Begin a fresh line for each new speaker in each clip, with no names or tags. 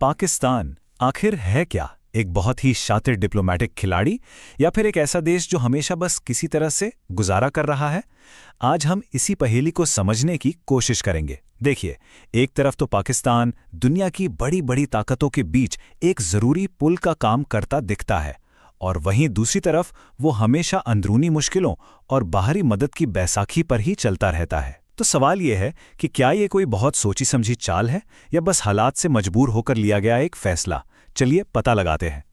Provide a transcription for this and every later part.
पाकिस्तान आखिर है क्या? एक बहुत ही शातिर डिप्लोमेटिक खिलाड़ी या फिर एक ऐसा देश जो हमेशा बस किसी तरह से गुजारा कर रहा है? आज हम इसी पहेली को समझने की कोशिश करेंगे। देखिए, एक तरफ तो पाकिस्तान दुनिया की बड़ी बड़ी ताकतों के बीच एक जरूरी पुल का काम करता दिखता है, और वहीं दूसरी तरफ वो हमेशा अंदरूनी मुश्किलों और बाहरी मदद की बैसाखी पर ही चलता रहता है। तो सवाल ये है कि क्या ये कोई बहुत सोची समझी चाल है या बस हालात से मजबूर होकर लिया गया एक फैसला? चलिए पता लगाते हैं।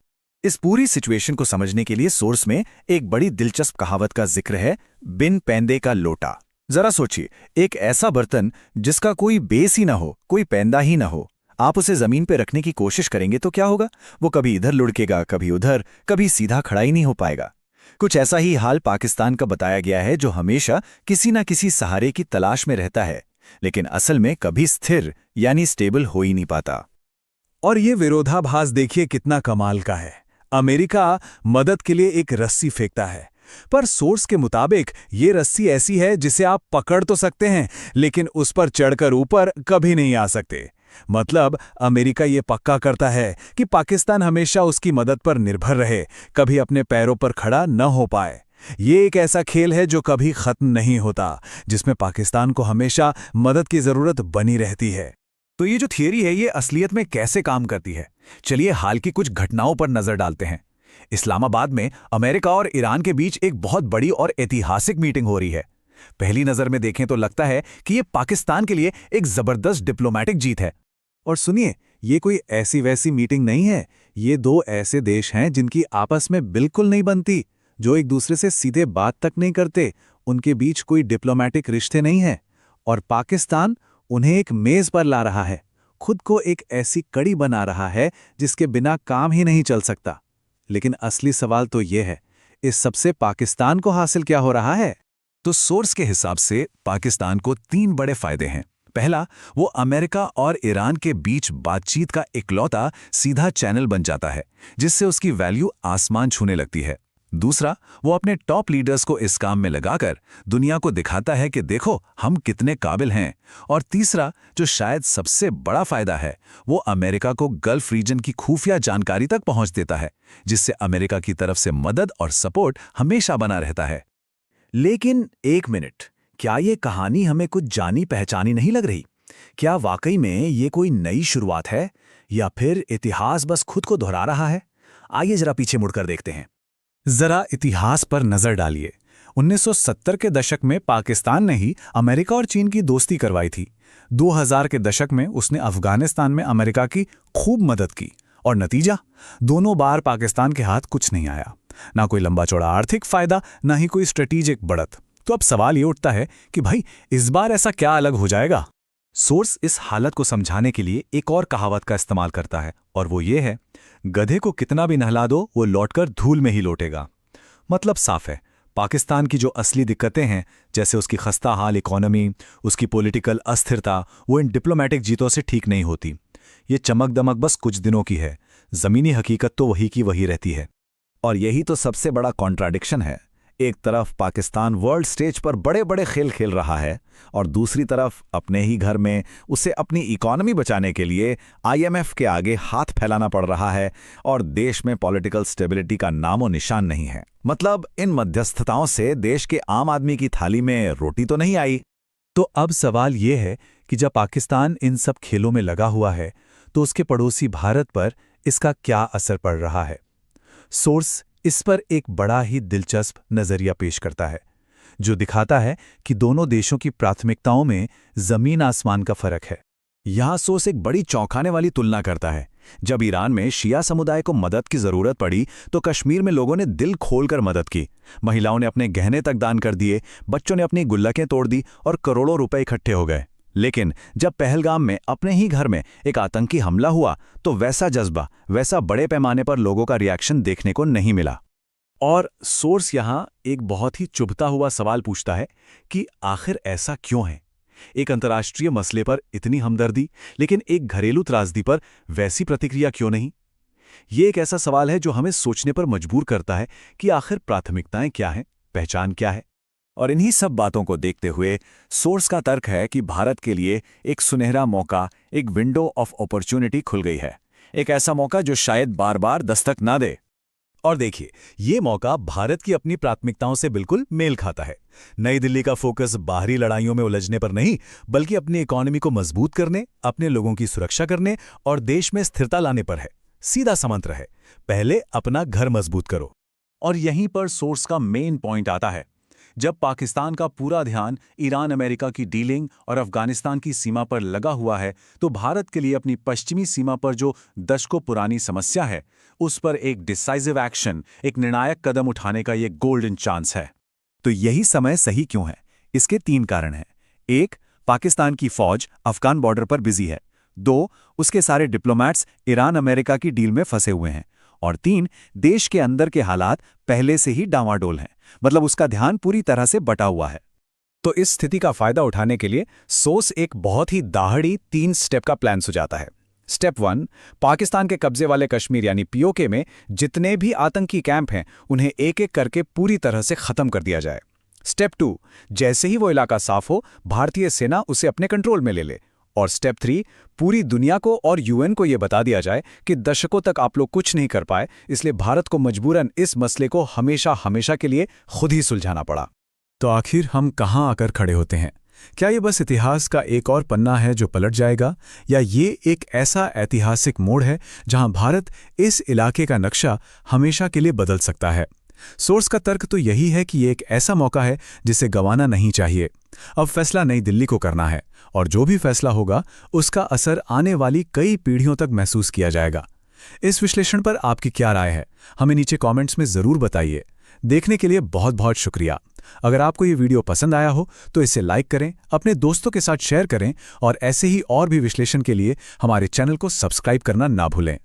इस पूरी सिचुएशन को समझने के लिए सोर्स में एक बड़ी दिलचस्प कहावत का जिक्र है, बिन पैंदे का लोटा। जरा सोचिए, एक ऐसा बर्तन जिसका कोई बेस ही ना हो, कोई पैंदा ही ना हो, आप उसे जमीन पे रखने की कोशिश करेंगे तो क्या होगा? वो कभी इधर लुढ़केगा, कभी उधर, कभी सीधा खड़ा ही नहीं हो पाएगा। कुछ ऐसा ही हाल पाकिस्तान का बताया गया है, जो हमेशा किसी ना किसी सहारे की तलाश में रहता है, लेकिन असल में कभी स्थिर यानी स्टेबल हो ही नहीं पाता।
और ये विरोधाभास देखिए कितना कमाल का है। अमेरिका मदद के लिए एक रस्सी फेंकता है, पर सोर्स के मुताबिक ये रस्सी ऐसी है जिसे आप पकड़ तो सकते हैं, लेकिन उस पर चढ़कर ऊपर कभी नहीं आ सकते। मतलब अमेरिका ये पक्का करता है कि पाकिस्तान हमेशा उसकी मदद पर निर्भर रहे, कभी अपने पैरों पर खड़ा न हो पाए। ये एक ऐसा खेल है जो कभी खत्म नहीं होता, जिसमें पाकिस्तान को हमेशा मदद की जरूरत बनी रहती है।
तो ये जो थियरी है, ये असलियत में कैसे काम करती है? चलिए हाल की कुछ घटनाओं पर नजर डालते हैं। इस्लामाबाद में अमेरिका और ईरान के बीच एक बहुत बड़ी और ऐतिहासिक मीटिंग हो रही है। पहली नजर में देखें तो लगता है कि ये पाकिस्तान के लिए एक जबरदस्त डिप्लोमैटिक जीत है।
और सुनिए, ये कोई ऐसी वैसी मीटिंग नहीं है। ये दो ऐसे देश हैं जिनकी आपस में बिल्कुल नहीं बनती, जो एक दूसरे से सीधे बात तक नहीं करते, उनके बीच कोई डिप्लोमैटिक रिश्ते नहीं है। और पाकिस्तान उन्हें एक मेज पर ला रहा है, खुद को एक ऐसी कड़ी बना रहा है जिसके बिना काम ही नहीं चल सकता। लेकिन असली सवाल तो ये है, इस सबसे पाकिस्तान को हासिल क्या हो रहा है?
तो सोर्स के हिसाब से पाकिस्तान को 3 बड़े फायदे हैं। पहला, वो अमेरिका और ईरान के बीच बातचीत का इकलौता सीधा चैनल बन जाता है, जिससे उसकी वैल्यू आसमान छूने लगती है। दूसरा, वो अपने टॉप लीडर्स को इस काम में लगाकर दुनिया को दिखाता है कि देखो हम कितने काबिल हैं। और तीसरा, जो शायद सबसे बड़ा फायदा है, वो अमेरिका को गल्फ रीजन की खुफिया जानकारी तक पहुंच देता है, जिससे अमेरिका की तरफ से मदद और सपोर्ट हमेशा बना रहता है। लेकिन एक मिनट, क्या ये कहानी हमें कुछ जानी पहचानी नहीं लग रही? क्या वाकई में ये कोई नई शुरुआत है, या फिर इतिहास बस खुद को दोहरा रहा है? आइए जरा पीछे मुड़कर देखते हैं।
जरा इतिहास पर नजर डालिए। 1970 के दशक में पाकिस्तान ने ही अमेरिका और चीन की दोस्ती करवाई थी। 2000 के दशक में उसने अफगानिस्तान में अमेरिका की खूब मदद की, और नतीजा, दोनों बार पाकिस्तान के हाथ कुछ नहीं आया। ना कोई लंबा चौड़ा आर्थिक फायदा, ना ही कोई स्ट्रेटेजिक बढ़त। तो अब सवाल ये उठता है कि भाई, इस बार ऐसा क्या अलग हो जाएगा?
सोर्स इस हालत को समझाने के लिए एक और कहावत का इस्तेमाल करता है, और वो ये है, गधे को कितना भी नहला दो वो लौटकर धूल में ही लौटेगा। मतलब साफ है, पाकिस्तान की जो असली दिक्कतें हैं, जैसे उसकी खस्ता हाल इकोनॉमी, उसकी पॉलिटिकल अस्थिरता, वो इन डिप्लोमैटिक जीतों से ठीक नहीं होती। ये चमक दमक बस कुछ दिनों की है, जमीनी हकीकत तो वही की वही रहती है। और यही तो सबसे बड़ा कॉन्ट्राडिक्शन है। एक तरफ पाकिस्तान वर्ल्ड स्टेज पर बड़े बड़े खेल खेल रहा है, और दूसरी तरफ अपने ही घर में उसे अपनी इकोनॉमी बचाने के लिए IMF के आगे हाथ फैलाना पड़ रहा है, और देश में पॉलिटिकल स्टेबिलिटी का नामो निशान नहीं है। मतलब इन मध्यस्थताओं से देश के आम आदमी की थाली में रोटी तो नहीं आई।
तो अब सवाल ये है कि जब पाकिस्तान इन सब खेलों में लगा हुआ है, तो उसके पड़ोसी भारत पर इसका क्या असर पड़ रहा है? सोर्स इस पर एक बड़ा ही दिलचस्प नजरिया पेश करता है, जो दिखाता है कि दोनों देशों की प्राथमिकताओं में जमीन आसमान का फर्क है।
यहां सोर्स एक बड़ी चौंकाने वाली तुलना करता है। जब ईरान में शिया समुदाय को मदद की जरूरत पड़ी, तो कश्मीर में लोगों ने दिल खोलकर मदद की। महिलाओं ने अपने गहने तक दान कर दिए, बच्चों ने अपनी गुल्लकें तोड़ दी, और करोड़ों रुपए इकट्ठे हो गए। लेकिन जब पहलगाम में अपने ही घर में एक आतंकी हमला हुआ, तो वैसा जज्बा, वैसा बड़े पैमाने पर लोगों का रिएक्शन देखने को नहीं मिला।
और सोर्स यहां एक बहुत ही चुभता हुआ सवाल पूछता है कि आखिर ऐसा क्यों है? एक अंतर्राष्ट्रीय मसले पर इतनी हमदर्दी, लेकिन एक घरेलू त्रासदी पर वैसी प्रतिक्रिया क्यों नहीं? ये एक ऐसा सवाल है जो हमें सोचने पर मजबूर करता है कि आखिर प्राथमिकताएं क्या हैं, पहचान क्या है।
और इन्हीं सब बातों को देखते हुए सोर्स का तर्क है कि भारत के लिए एक सुनहरा मौका, एक विंडो ऑफ अपॉर्चुनिटी खुल गई है।
एक ऐसा मौका जो शायद बार बार दस्तक ना दे।
और देखिए, ये मौका भारत की अपनी प्राथमिकताओं से बिल्कुल मेल खाता है। नई दिल्ली का फोकस बाहरी लड़ाइयों में उलझने पर नहीं, बल्कि अपनी इकोनॉमी को मजबूत करने, अपने लोगों की सुरक्षा करने और देश में स्थिरता लाने पर है। सीधा सा मंत्र है, पहले अपना घर मजबूत करो। और यहीं पर सोर्स का मेन पॉइंट आता है। जब पाकिस्तान का पूरा ध्यान ईरान अमेरिका की डीलिंग और अफगानिस्तान की सीमा पर लगा हुआ है, तो भारत के लिए अपनी पश्चिमी सीमा पर जो दशकों पुरानी समस्या है, उस पर एक डिसाइसिव एक्शन, एक निर्णायक कदम उठाने का ये गोल्डन चांस है।
तो यही समय सही क्यों है? इसके 3 कारण हैं। 1, पाकिस्तान की फौज अफगान बॉर्डर पर बिजी है। 2, उसके सारे डिप्लोमैट्स ईरान अमेरिका की डील में फंसे हुए हैं। और 3, देश के अंदर के हालात पहले से ही डामाडोल हैं, मतलब उसका ध्यान पूरी तरह से बटा हुआ है।
तो इस स्थिति का फायदा उठाने के लिए सोर्स एक बहुत ही दाहड़ी 3 स्टेप का प्लान सुझाता है। स्टेप 1, पाकिस्तान के कब्जे वाले कश्मीर यानी पीओके में जितने भी आतंकी कैंप हैं, उन्हें एक एक करके पूरी तरह से खत्म कर दिया जाए। स्टेप 2, जैसे ही वो इलाका साफ हो, भारतीय सेना उसे अपने कंट्रोल में ले ले। और स्टेप 3, पूरी दुनिया को और यूएन को यह बता दिया जाए कि दशकों तक आप लोग कुछ नहीं कर पाए, इसलिए भारत को मजबूरन इस मसले को हमेशा हमेशा के लिए खुद ही सुलझाना पड़ा।
तो आखिर हम कहाँ आकर खड़े होते हैं? क्या ये बस इतिहास का एक और पन्ना है जो पलट जाएगा, या ये एक ऐसा ऐतिहासिक मोड़ है जहां भारत इस इलाके का नक्शा हमेशा के लिए बदल सकता है? सोर्स का तर्क तो यही है कि ये एक ऐसा मौका है जिसे गंवाना नहीं चाहिए। अब फैसला नई दिल्ली को करना है, और जो भी फैसला होगा उसका असर आने वाली कई पीढ़ियों तक महसूस किया जाएगा। इस विश्लेषण पर आपकी क्या राय है? हमें नीचे कमेंट्स में जरूर बताइए। देखने के लिए बहुत बहुत शुक्रिया। अगर आपको ये वीडियो पसंद आया हो तो इसे लाइक करें, अपने दोस्तों के साथ शेयर करें, और ऐसे ही और भी विश्लेषण के लिए हमारे चैनल को सब्सक्राइब करना ना भूलें।